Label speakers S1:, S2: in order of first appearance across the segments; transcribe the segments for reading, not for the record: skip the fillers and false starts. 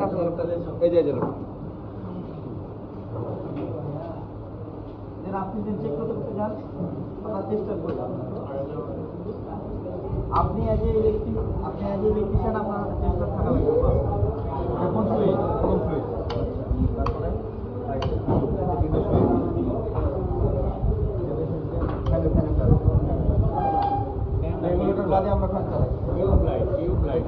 S1: কাছে এই যে আপনি যে চেক করতে যান আপনার চেষ্টা করবেন আপনি এজ এ ইলেকট্রিশিয়ান আপনার হাতে চেষ্টা থাকা লাগবে কোন সুইচ তারপরে রেগুলেটর বাদে আমরা ফ্যান চালাই টিউব লাইট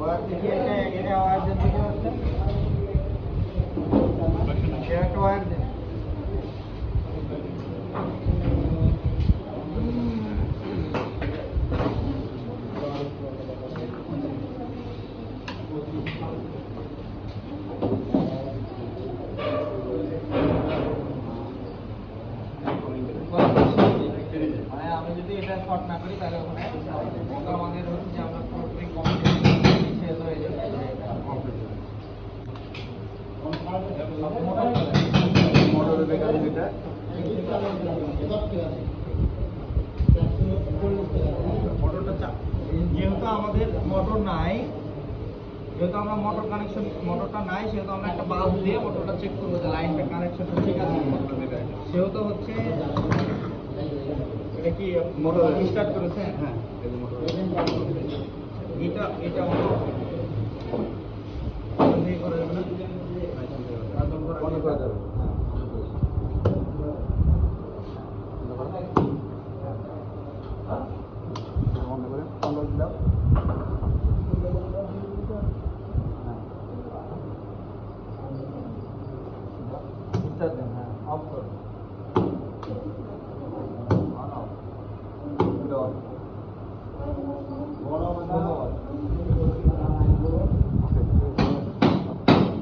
S1: ওয়ার থেকে এটা ওয়ার দেন দিতে পারছেন একটা ওয়ার দেন মানে আমি যদি এটা শর্ট না করি তাহলে ওখানে আমাদের হচ্ছে যে আমরা পুরোপুরি কমপ্লিট শেষ হয়ে যাবে মোটরের বেকার যেটা মোটরটা যেহেতু আমাদের মোটর নাই যেহেতু আমরা মোটরটা নাই সেহেতু আমরা একটা বাল্ব দিয়ে মোটরটা চেক করবো যে লাইনটা কানেকশনটা ঠিক আছে সেহেতু হচ্ছে এটা কি মোটর স্টার্ট করেছে হ্যাঁ এটা করে দেবে না বন্ধ করে দেবে বন্ধ করে দিলাম